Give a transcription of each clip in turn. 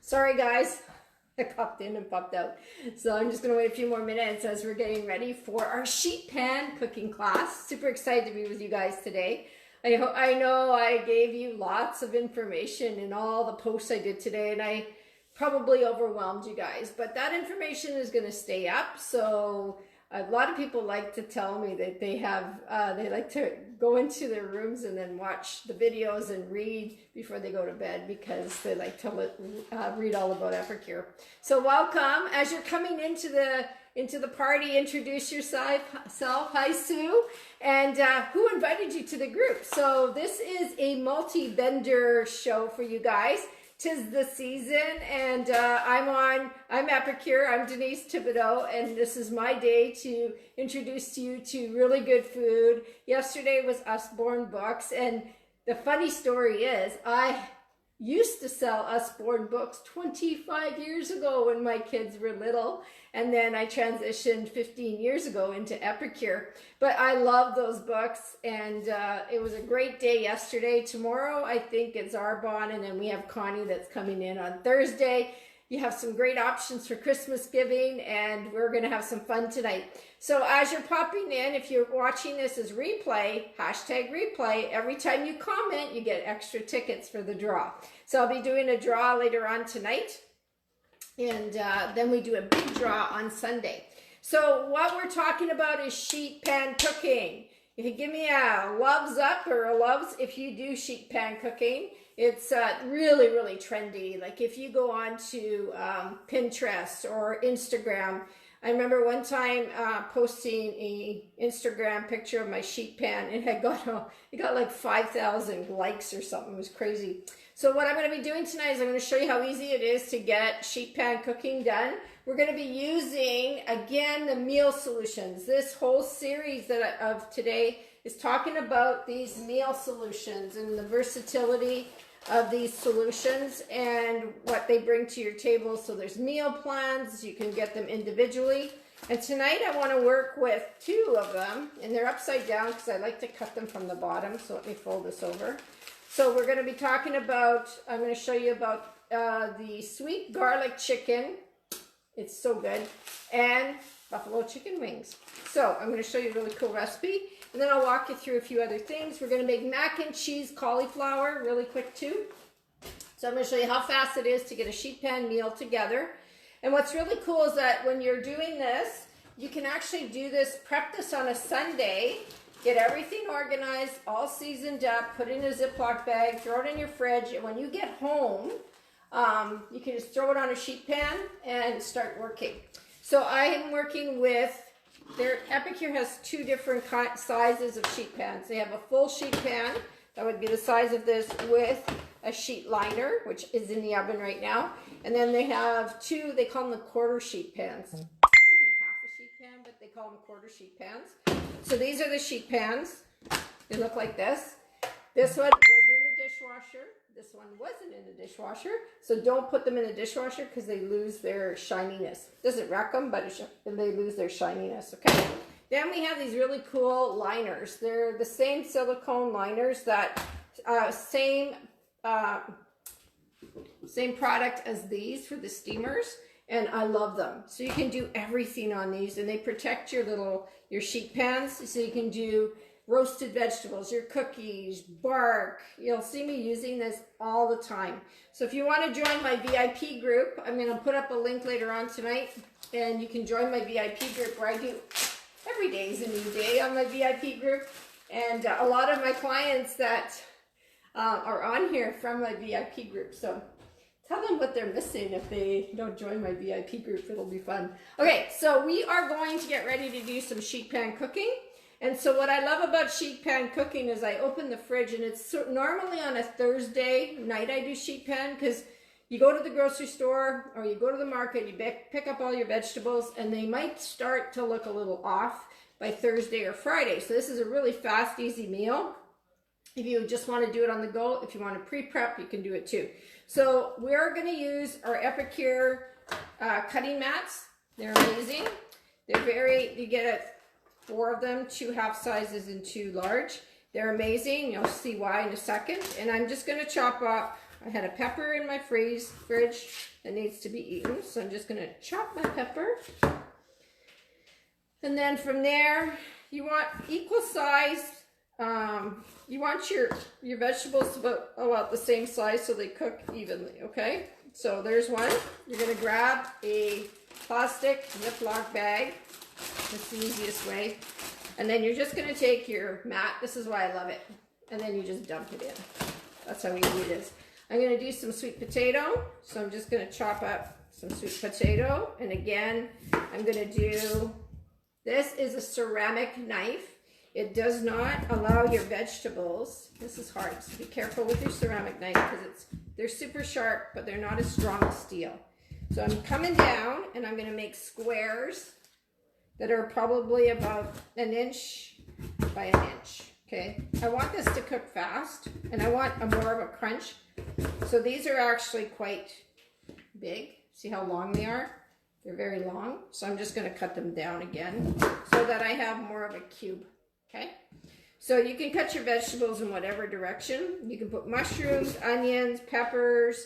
Sorry guys, I popped in and popped out. So I'm just gonna wait a few more minutes as we're getting ready for our sheet pan cooking class. Super excited to be with you guys today. I know I gave you lots of information in all the posts I did today, and I probably overwhelmed you guys, but that information is gonna stay up. So a lot of people like to tell me that they like to go into their rooms and then watch the videos and read before they go to bed because they like to read all about Epicure. So welcome. As you're coming into the party, introduce yourself. Hi, Sue. And who invited you to the group? So this is a multi-vendor show for you guys. 'Tis the season, and I'm Epicure, I'm Denise Thibodeau, and this is my day to introduce you to really good food. Yesterday was Usborne books, and the funny story is, I used to sell Usborne books 25 years ago when my kids were little, and then I transitioned 15 years ago into Epicure. But I love those books, and it was a great day yesterday. Tomorrow, I think it's Arbonne, and then we have Connie that's coming in on Thursday. You have some great options for Christmas giving, and we're going to have some fun tonight. So as you're popping in, if you're watching this as replay, hashtag replay, every time you comment, you get extra tickets for the draw. So I'll be doing a draw later on tonight, and then we do a big draw on Sunday. So what we're talking about is sheet pan cooking. You can give me a loves up or a loves if you do sheet pan cooking. It's really, really trendy. Like if you go on to Pinterest or Instagram, I remember one time posting a Instagram picture of my sheet pan, and it got like 5,000 likes or something. It was crazy. So what I'm going to be doing tonight is I'm going to show you how easy it is to get sheet pan cooking done. We're going to be using, again, the meal solutions. This whole series of today is talking about these meal solutions and the versatility of these solutions and what they bring to your table. So there's meal plans, you can get them individually. And tonight I want to work with two of them, and they're upside down because I like to cut them from the bottom. So let me fold this over. So we're going to be talking about, I'm going to show you about the sweet garlic chicken. It's so good. And buffalo chicken wings. So I'm going to show you a really cool recipe, and then I'll walk you through a few other things. We're going to make mac and cheese cauliflower really quick too. So I'm going to show you how fast it is to get a sheet pan meal together. And what's really cool is that when you're doing this, you can actually do this, prep this on a Sunday, get everything organized, all seasoned up, put it in a Ziploc bag, throw it in your fridge, and when you get home, you can just throw it on a sheet pan and start working. So I am working with, Epicure has two different sizes of sheet pans. They have a full sheet pan, that would be the size of this, with a sheet liner, which is in the oven right now. And then they have two, they call them the quarter sheet pans. It should be half a sheet pan, but they call them quarter sheet pans. So these are the sheet pans. They look like this. This one was in the dishwasher. This one wasn't in the dishwasher. So don't put them in the dishwasher because they lose their shininess. Doesn't wreck them, but they lose their shininess, okay? Then we have these really cool liners. They're the same silicone liners that, same product as these for the steamers, and I love them. So you can do everything on these, and they protect your sheet pans, so you can do roasted vegetables, your cookies, bark. You'll see me using this all the time. So if you want to join my VIP group, I'm going to put up a link later on tonight, and you can join my VIP group where I do every day is a new day on my VIP group. And a lot of my clients that are on here from my VIP group. So tell them what they're missing if they don't join my VIP group. It'll be fun. Okay, so we are going to get ready to do some sheet pan cooking. And so what I love about sheet pan cooking is I open the fridge, and it's normally on a Thursday night I do sheet pan, because you go to the grocery store or you go to the market, you pick up all your vegetables, and they might start to look a little off by Thursday or Friday. So this is a really fast, easy meal. If you just want to do it on the go, if you want to pre-prep, you can do it too. So we're going to use our Epicure cutting mats. They're amazing. You get 4 of them, 2 half sizes and 2 large. They're amazing. You'll see why in a second. And I'm just going to chop up I had a pepper in my fridge that needs to be eaten. So I'm just going to chop my pepper. And then from there, you want equal size. You want your vegetables about the same size so they cook evenly, okay? So there's one. You're going to grab a plastic Ziploc bag. That's the easiest way. And then you're just going to take your mat. This is why I love it. And then you just dump it in. That's how easy it is. I'm going to do some sweet potato. So I'm just going to chop up some sweet potato. And again, I'm going to do, this is a ceramic knife. It does not allow your vegetables. This is hard, so be careful with your ceramic knife because they're super sharp, but they're not as strong as steel. So I'm coming down and I'm going to make squares that are probably about 1 inch by 1 inch. Okay, I want this to cook fast and I want more of a crunch. So these are actually quite big. See how long they are? They're very long. So I'm just going to cut them down again so that I have more of a cube. Okay, so you can cut your vegetables in whatever direction. You can put mushrooms, onions, peppers,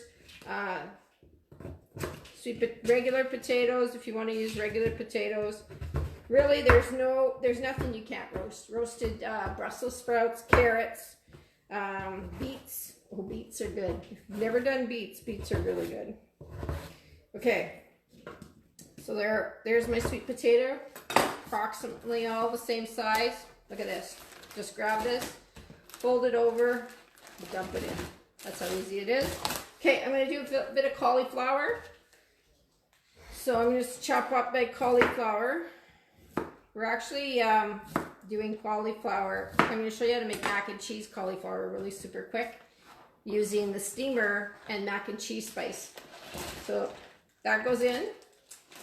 regular potatoes if you want to use regular potatoes. Really, there's nothing you can't roast. Roasted Brussels sprouts, carrots, beets. Oh, beets are good. If you've never done beets, beets are really good. Okay, so there's my sweet potato, approximately all the same size. Look at this. Just grab this, fold it over, dump it in. That's how easy it is. Okay, I'm going to do a bit of cauliflower. So I'm going to chop up my cauliflower. We're actually doing cauliflower. I'm going to show you how to make mac and cheese cauliflower really super quick using the steamer and mac and cheese spice. So that goes in.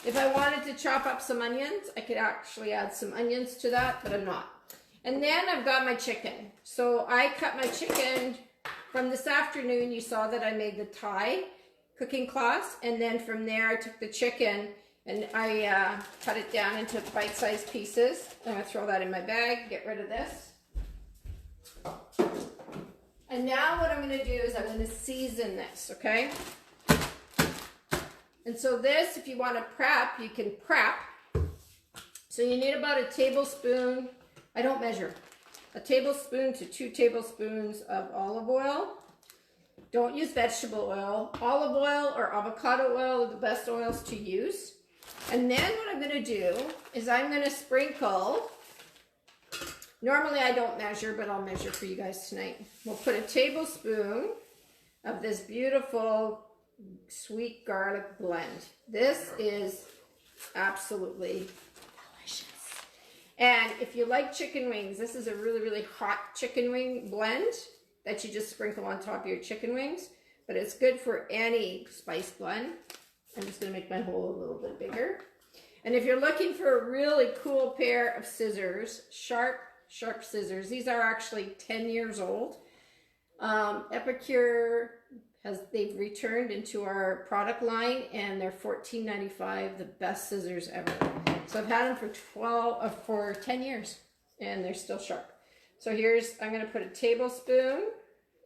If I wanted to chop up some onions, I could actually add some onions to that, but I'm not. And then I've got my chicken. So I cut my chicken from this afternoon. You saw that I made the Thai cooking class. And then from there, I took the chicken and I cut it down into bite-sized pieces. I'm going to throw that in my bag, get rid of this. And now what I'm going to do is I'm going to season this, okay? And so this, if you want to prep, you can prep. So you need about a tablespoon, I don't measure, a tablespoon to 2 tablespoons of olive oil. Don't use vegetable oil. Olive oil or avocado oil are the best oils to use. And then what I'm going to do is I'm going to sprinkle, normally I don't measure, but I'll measure for you guys tonight. We'll put a tablespoon of this beautiful sweet garlic blend. This is absolutely delicious. And if you like chicken wings, this is a really, really hot chicken wing blend that you just sprinkle on top of your chicken wings. But it's good for any spice blend. I'm just going to make my hole a little bit bigger. And if you're looking for a really cool pair of scissors, sharp scissors, these are actually 10 years old. Epicure they've returned into our product line and they're $14.95, the best scissors ever. So I've had them for 10 years and they're still sharp. So I'm going to put a tablespoon,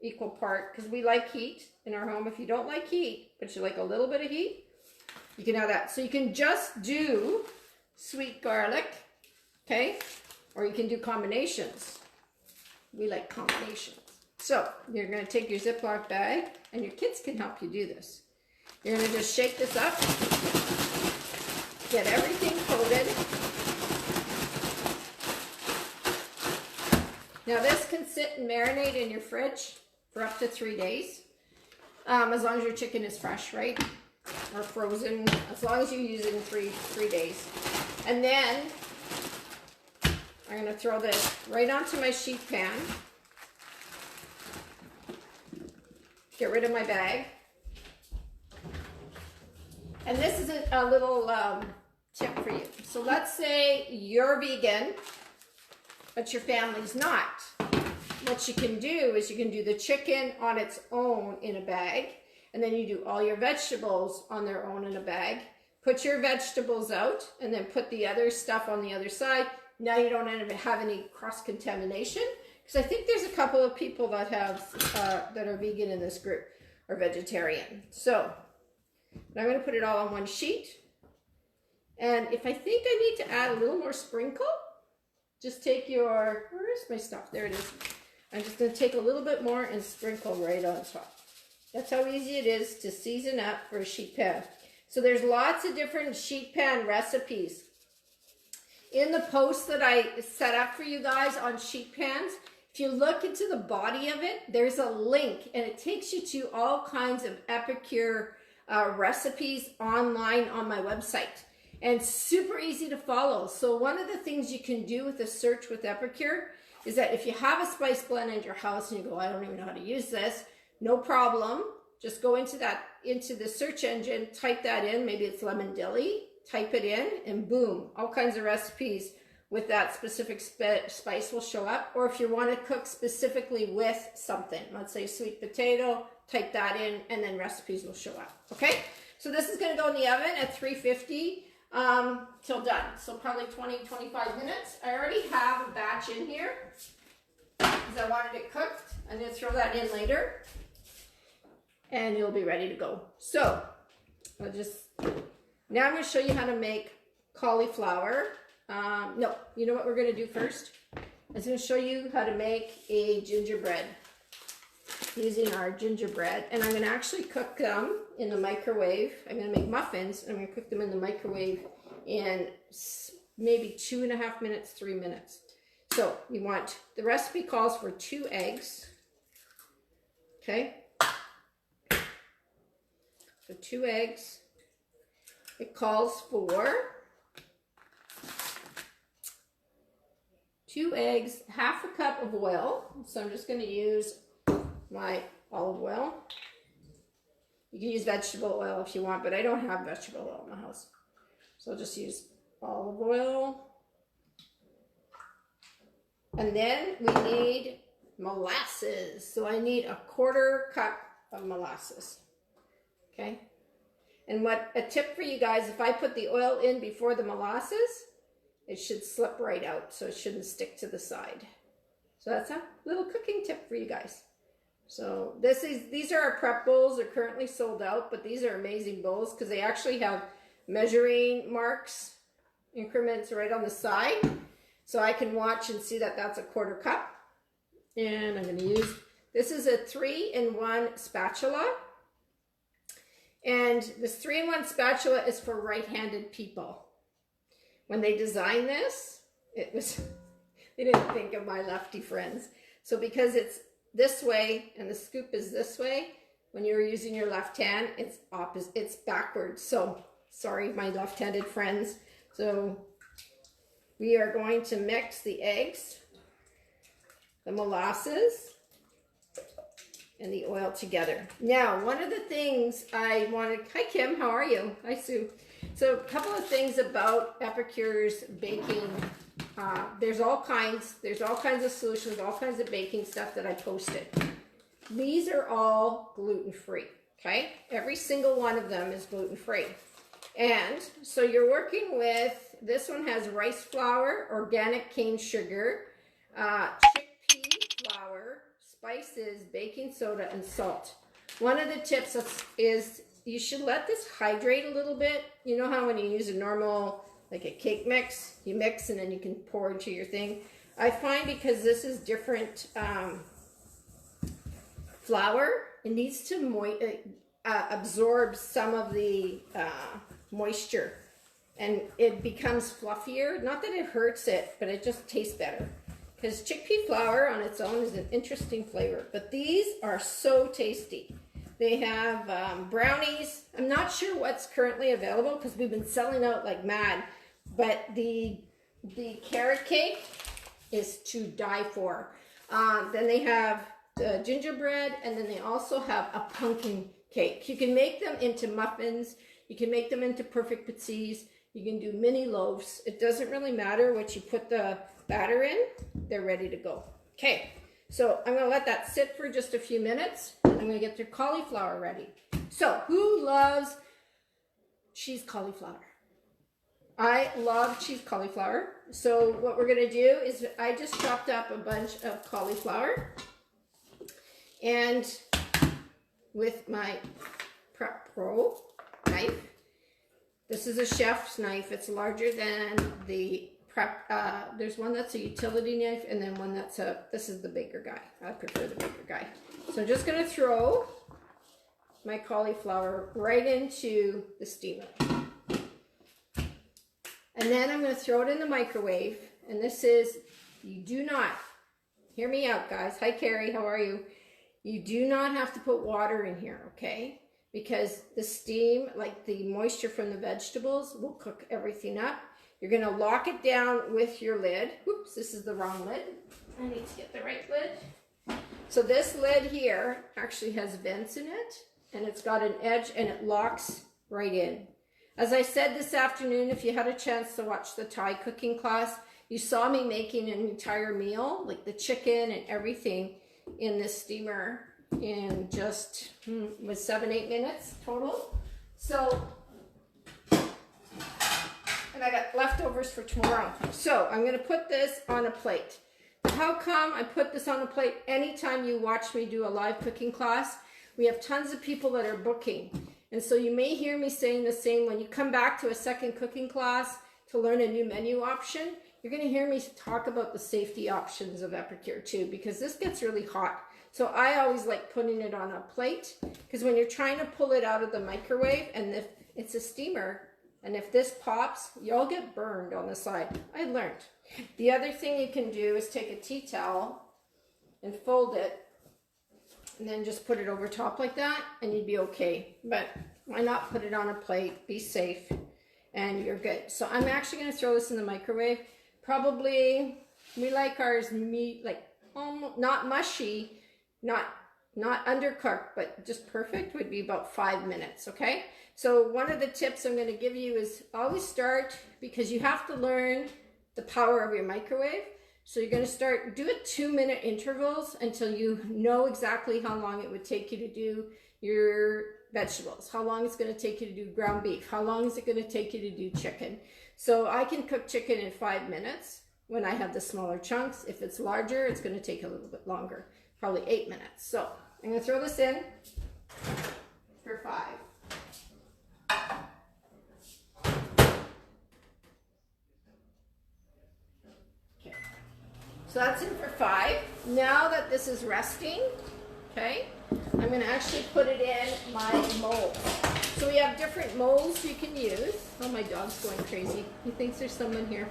equal part, because we like heat in our home. If you don't like heat, but you like a little bit of heat, you can have that. So you can just do sweet garlic, okay? Or you can do combinations. We like combinations. So you're going to take your Ziploc bag, and your kids can help you do this. You're going to just shake this up, get everything coated. Now this can sit and marinate in your fridge for up to 3 days, as long as your chicken is fresh, right? Or frozen, as long as you use it in three days. And then I'm going to throw this right onto my sheet pan. Get rid of my bag. And this is a little tip for you. So let's say you're vegan, but your family's not. What you can do is you can do the chicken on its own in a bag, and then you do all your vegetables on their own in a bag. Put your vegetables out, and then put the other stuff on the other side. Now you don't have any cross-contamination, because I think there's a couple of people that have that are vegan in this group. or vegetarian. So I'm going to put it all on one sheet. And if I think I need to add a little more sprinkle, just take your, where is my stuff? There it is. I'm just going to take a little bit more and sprinkle right on top. That's how easy it is to season up for a sheet pan. So there's lots of different sheet pan recipes. In the post that I set up for you guys on sheet pans, if you look into the body of it, there's a link and it takes you to all kinds of Epicure recipes online on my website. And super easy to follow. So one of the things you can do with a search with Epicure is that if you have a spice blend in your house and you go, I don't even know how to use this, no problem. Just go into the search engine, type that in, maybe it's lemon dilly, type it in, and boom, all kinds of recipes with that specific spice will show up. Or if you want to cook specifically with something, let's say sweet potato, type that in, and then recipes will show up. Okay, so this is going to go in the oven at 350 till done. So probably 20-25 minutes. I already have a batch in here because I wanted it cooked. I'm going to throw that in later and it'll be ready to go. So now I'm going to show you how to make cauliflower. No, you know what we're going to do first? I'm going to show you how to make a gingerbread using our gingerbread, and I'm going to actually cook them in the microwave. I'm going to make muffins, and I'm going to cook them in the microwave in maybe 2.5 minutes, 3 minutes. So you want, the recipe calls for 2 eggs. Okay. So 2 eggs. It calls for 2 eggs, half a cup of oil. So I'm just going to use my olive oil. You can use vegetable oil if you want, but I don't have vegetable oil in my house. So I'll just use olive oil. And then we need molasses. So I need a 1/4 cup of molasses. Okay. And a tip for you guys, if I put the oil in before the molasses, it should slip right out. So it shouldn't stick to the side. So that's a little cooking tip for you guys. So these are our prep bowls. They're currently sold out, but these are amazing bowls because they actually have measuring marks, increments right on the side. So I can watch and see that that's a 1/4 cup. And I'm going to use, this is a 3-in-1 spatula. And this 3-in-1 spatula is for right-handed people. When they designed this, they didn't think of my lefty friends. So because it's this way and the scoop is this way, when you're using your left hand, it's opposite, it's backwards. So sorry, my left-handed friends. So we are going to mix the eggs, the molasses, and the oil together. Now, one of the things I wanted, hi Kim, how are you? Hi Sue. So a couple of things about Epicure's baking. There's all kinds of solutions, all kinds of baking stuff that I posted. These are all gluten-free, okay? Every single one of them is gluten-free. And so you're working with, this one has rice flour, organic cane sugar, chickpea flour, spices, baking soda, and salt. One of the tips is you should let this hydrate a little bit. You know how when you use a normal, like a cake mix, you mix and then you can pour into your thing. I find because this is different flour, it needs to absorb some of the moisture and it becomes fluffier. Not that it hurts it, but it just tastes better. Because chickpea flour on its own is an interesting flavor. But these are so tasty. They have brownies. I'm not sure what's currently available because we've been selling out like mad. But the carrot cake is to die for. Then they have the gingerbread, and then they also have a pumpkin cake. You can make them into muffins. You can make them into perfect petits. You can do mini loaves. It doesn't really matter what you put the batter in. They're ready to go. Okay, so I'm going to let that sit for just a few minutes. I'm going to get their cauliflower ready. So who loves cheese cauliflower? I love cheese cauliflower. So what we're going to do is I just chopped up a bunch of cauliflower. And with my Prep Pro knife. This is a chef's knife. It's larger than the Prep. There's one that's a utility knife, and then one that's this is the bigger guy. I prefer the bigger guy. So I'm just going to throw my cauliflower right into the steamer. And then I'm going to throw it in the microwave. And this is, you do not, hear me out guys. Hi Carrie, how are you? You do not have to put water in here, okay? Because the steam, like the moisture from the vegetables, will cook everything up. You're going to lock it down with your lid. Oops, this is the wrong lid. I need to get the right lid. So this lid here actually has vents in it, and it's got an edge, and it locks right in. As I said this afternoon, if you had a chance to watch the Thai cooking class, you saw me making an entire meal, like the chicken and everything, in this steamer in just, was 7-8 minutes total. So, and I got leftovers for tomorrow. So I'm going to put this on a plate. How come I put this on a plate? Anytime you watch me do a live cooking class, we have tons of people that are booking. And so you may hear me saying the same when you come back to a second cooking class to learn a new menu option. You're going to hear me talk about the safety options of Epicure too, because this gets really hot. So I always like putting it on a plate, because when you're trying to pull it out of the microwave, and if it's a steamer, and if this pops, you'll get burned on the side. I learned. The other thing you can do is take a tea towel and fold it, and then just put it over top like that, and you'd be okay. But why not put it on a plate, be safe, and you're good. So I'm actually going to throw this in the microwave. Probably, we like ours meat, like almost not mushy, not undercooked, but just perfect, would be about 5 minutes, okay? So one of the tips I'm going to give you is always start, because you have to learn the power of your microwave. So you're going to start, do it 2-minute intervals until you know exactly how long it would take you to do your vegetables, how long it's going to take you to do ground beef, how long is it going to take you to do chicken. So I can cook chicken in 5 minutes when I have the smaller chunks. If it's larger, it's going to take a little bit longer, probably 8 minutes. So I'm going to throw this in for 5. So that's in for 5. Now that this is resting, okay, I'm going to actually put it in my mold. So we have different molds you can use. Oh, my dog's going crazy. He thinks there's someone here.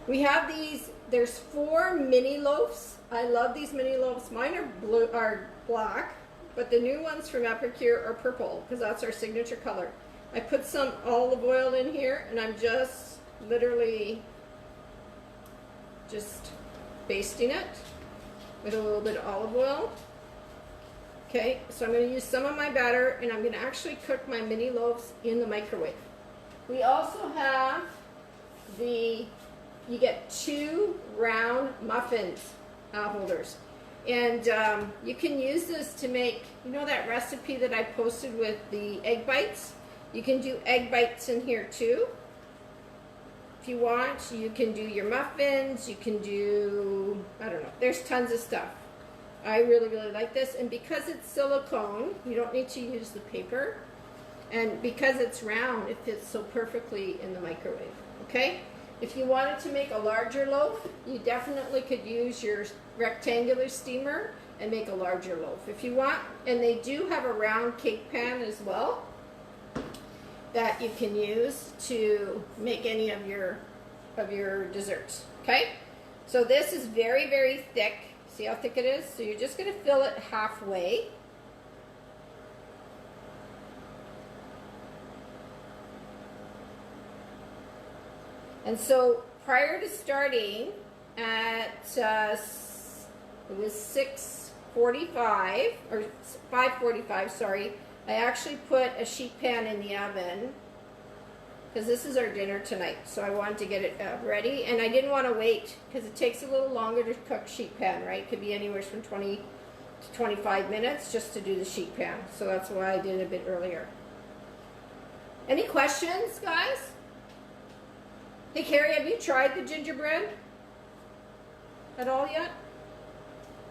We have these, there's 4 mini loaves. I love these mini loaves. Mine are black, but the new ones from Epicure are purple, because that's our signature color. I put some olive oil in here, and I'm just literally just basting it with a little bit of olive oil. Okay, so I'm going to use some of my batter, and I'm going to actually cook my mini loaves in the microwave. We also have you get 2 round muffins holders. And you can use this to make, you know that recipe that I posted with the egg bites? You can do egg bites in here too. If you want, you can do your muffins, you can do, I don't know, there's tons of stuff. I really, really like this. And because it's silicone, you don't need to use the paper. And because it's round, it fits so perfectly in the microwave, okay? If you wanted to make a larger loaf, you definitely could use your rectangular steamer and make a larger loaf if you want. And they do have a round cake pan as well that you can use to make any of your desserts, okay? So this is very, very thick. See how thick it is? So you're just going to fill it halfway. And so prior to starting at, it was 6:45, or 5:45, sorry, I actually put a sheet pan in the oven, because this is our dinner tonight, so I wanted to get it ready, and I didn't want to wait, because it takes a little longer to cook sheet pan, right? It could be anywhere from 20 to 25 minutes just to do the sheet pan, so that's why I did it a bit earlier. Any questions, guys? Hey, Carrie, have you tried the gingerbread at all yet?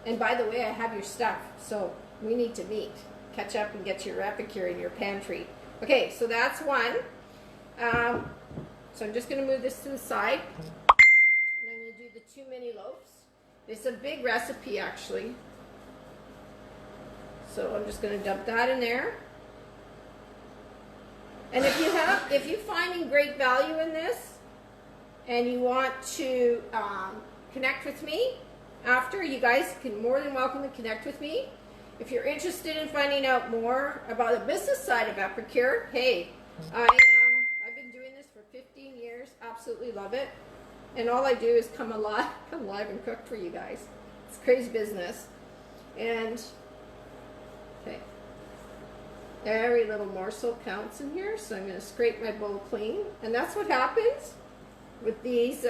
And by the way, I have your stuff, so we need to meet. catch up and get your Epicure in your pantry. Okay, so that's one. So I'm just going to move this to the side. And I'm going to do the 2 mini loaves. It's a big recipe actually. So I'm just going to dump that in there. And if you're finding great value in this and you want to connect with me after, you guys can more than welcome to connect with me. If you're interested in finding out more about the business side of Epicure, hey, I've been doing this for 15 years, absolutely love it. And all I do is come alive and cook for you guys. It's crazy business. And, okay. Every little morsel counts in here, so I'm going to scrape my bowl clean. And that's what happens with these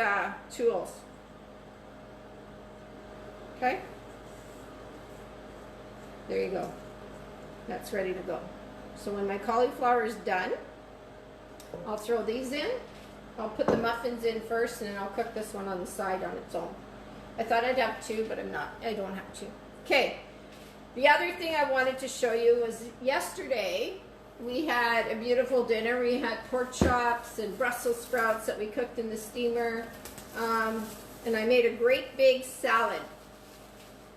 tools. Okay? There you go. That's ready to go. So when my cauliflower is done, I'll throw these in. I'll put the muffins in first, and then I'll cook this one on the side on its own. I thought I'd have two, but I don't have to. Okay. The other thing I wanted to show you was yesterday we had a beautiful dinner. We had pork chops and Brussels sprouts that we cooked in the steamer. And I made a great big salad.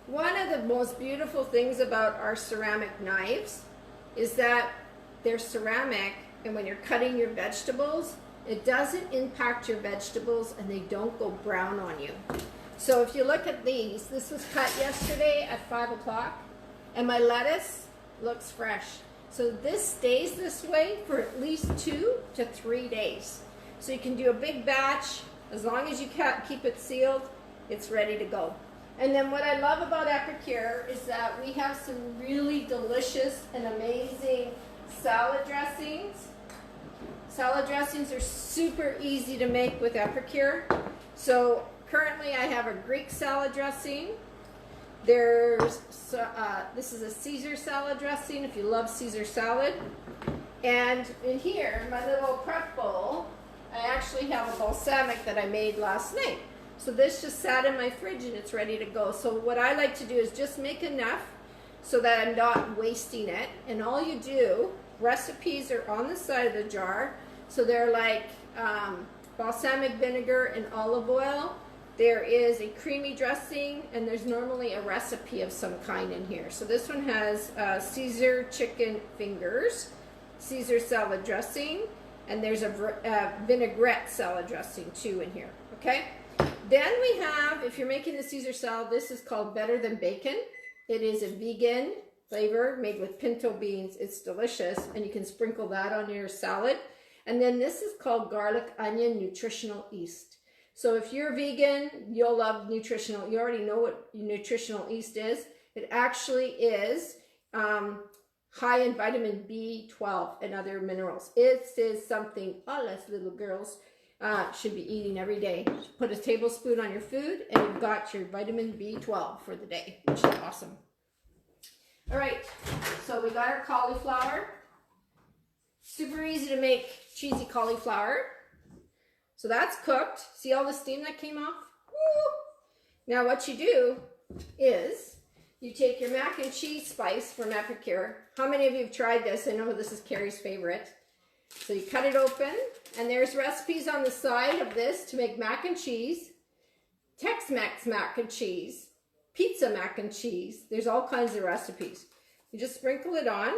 One of the most beautiful things about our ceramic knives is that they're ceramic, and when you're cutting your vegetables, it doesn't impact your vegetables and they don't go brown on you. So if you look at these, this was cut yesterday at 5 o'clock. And my lettuce looks fresh. So this stays this way for at least 2 to 3 days. So you can do a big batch. As long as you keep it sealed, it's ready to go. And then what I love about Epicure is that we have some really delicious and amazing salad dressings. Salad dressings are super easy to make with Epicure. So currently I have a Greek salad dressing. This is a Caesar salad dressing, if you love Caesar salad. And in here, my little prep bowl, I actually have a balsamic that I made last night. So this just sat in my fridge and it's ready to go. So what I like to do is just make enough so that I'm not wasting it. And all you do, recipes are on the side of the jar. So they're like balsamic vinegar and olive oil. There is a creamy dressing, and there's normally a recipe of some kind in here. So this one has Caesar chicken fingers, Caesar salad dressing, and there's a vinaigrette salad dressing too in here, okay? Then we have, if you're making the Caesar salad, this is called Better Than Bacon. It is a vegan flavor made with pinto beans. It's delicious, and you can sprinkle that on your salad. And then this is called Garlic Onion Nutritional Yeast. So if you're vegan, you'll love Nutritional. You already know what Nutritional Yeast is. It actually is high in vitamin B12 and other minerals. It is something all us little girls should be eating every day. Put a tablespoon on your food and you've got your vitamin B12 for the day, which is awesome. All right, so we got our cauliflower. Super easy to make cheesy cauliflower. So that's cooked. See all the steam that came off? Woo! Now what you do is you take your mac and cheese spice from Epicure. How many of you have tried this? I know this is Carrie's favorite. So you cut it open, and there's recipes on the side of this to make mac and cheese, Tex-Mex mac and cheese, pizza mac and cheese. There's all kinds of recipes. You just sprinkle it on.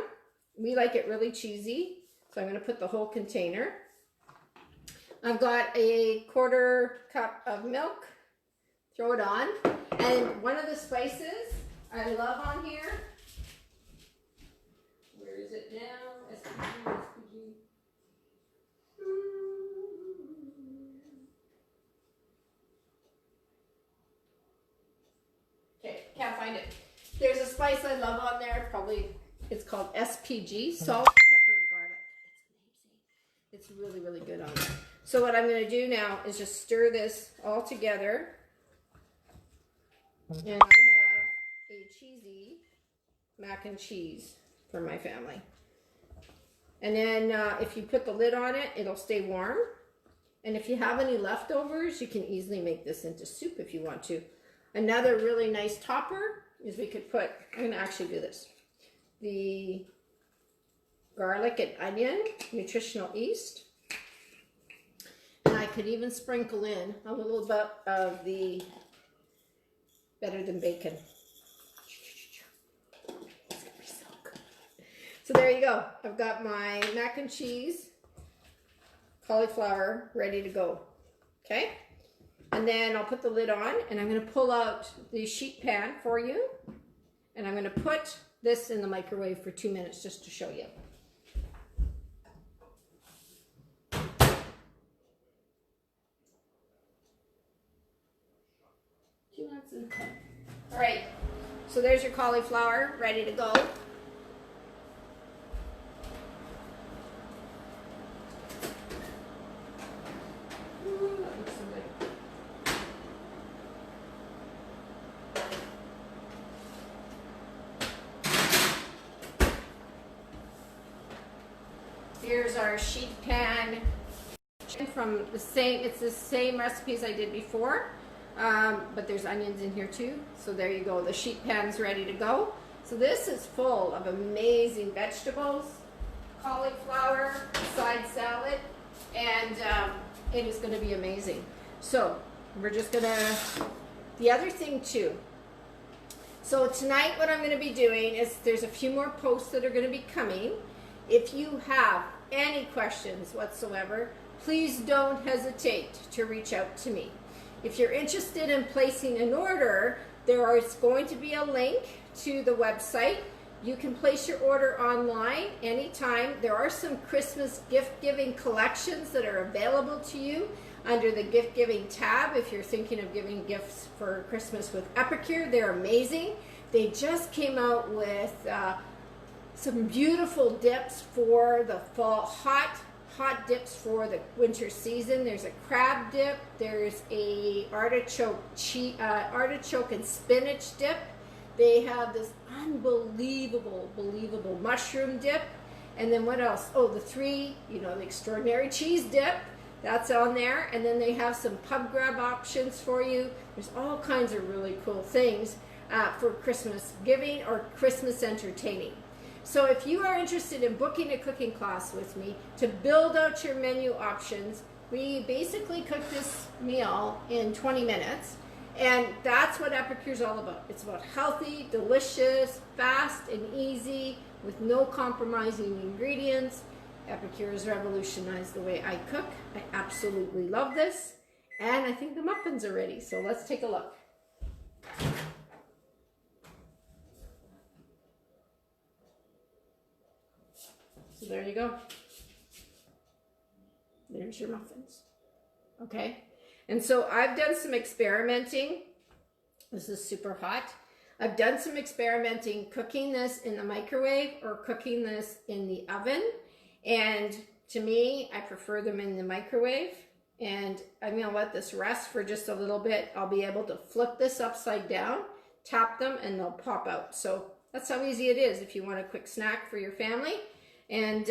We like it really cheesy, so I'm going to put the whole container. I've got a 1/4 cup of milk. Throw it on. And one of the spices I love on here, where is it now? SPG. Okay, can't find it. There's a spice I love on there. Probably it's called SPG, salt, pepper, garlic. It's amazing. It's really, really good on there. So what I'm going to do now is just stir this all together. And I have a cheesy mac and cheese for my family. And then if you put the lid on it, it'll stay warm. And if you have any leftovers, you can easily make this into soup if you want to. Another really nice topper is we could put, I'm going to actually do this. the garlic and onion, nutritional yeast. And I could even sprinkle in a little bit of the Better Than Bacon. It's gonna be so good. So there you go. I've got my mac and cheese, cauliflower ready to go. Okay? And then I'll put the lid on and I'm going to pull out the sheet pan for you. And I'm going to put this in the microwave for 2 minutes just to show you. All right, so there's your cauliflower ready to go. Ooh, that looks so good. Here's our sheet pan from the same, it's the same recipes I did before. But there's onions in here too. So there you go. The sheet pan's ready to go. So this is full of amazing vegetables, cauliflower, side salad, and it is going to be amazing. So we're just going to, the other thing too. So tonight what I'm going to be doing is there's a few more posts that are going to be coming. If you have any questions whatsoever, please don't hesitate to reach out to me. If you're interested in placing an order, there is going to be a link to the website. You can place your order online anytime. There are some Christmas gift-giving collections that are available to you under the gift-giving tab. If you're thinking of giving gifts for Christmas with Epicure, they're amazing. They just came out with some beautiful dips for the fall, hot dips for the winter season. There's a crab dip, there's a artichoke and spinach dip. They have this unbelievable mushroom dip. And then what else? Oh, the extraordinary cheese dip, that's on there. And then they have some pub grab options for you. There's all kinds of really cool things for Christmas giving or Christmas entertaining. So if you are interested in booking a cooking class with me to build out your menu options, we basically cook this meal in 20 minutes. And that's what Epicure is all about. It's about healthy, delicious, fast, and easy with no compromising ingredients. Epicure has revolutionized the way I cook. I absolutely love this. And I think the muffins are ready. So let's take a look. So there you go. There's your muffins. Okay. And so I've done some experimenting. This is super hot. I've done some experimenting cooking this in the microwave or cooking this in the oven. And to me, I prefer them in the microwave. And I'm going to let this rest for just a little bit. I'll be able to flip this upside down, tap them, and they'll pop out. So that's how easy it is if you want a quick snack for your family. And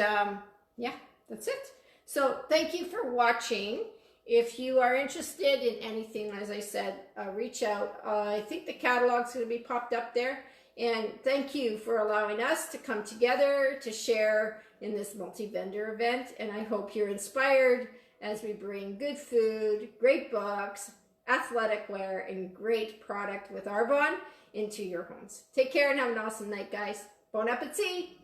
yeah, that's it. So thank you for watching. If you are interested in anything, as I said, reach out. I think the catalog's going to be popped up there. And thank you for allowing us to come together to share in this multi-vendor event. And I hope you're inspired as we bring good food, great books, athletic wear, and great product with Arbonne into your homes. Take care and have an awesome night, guys. Bon appetit!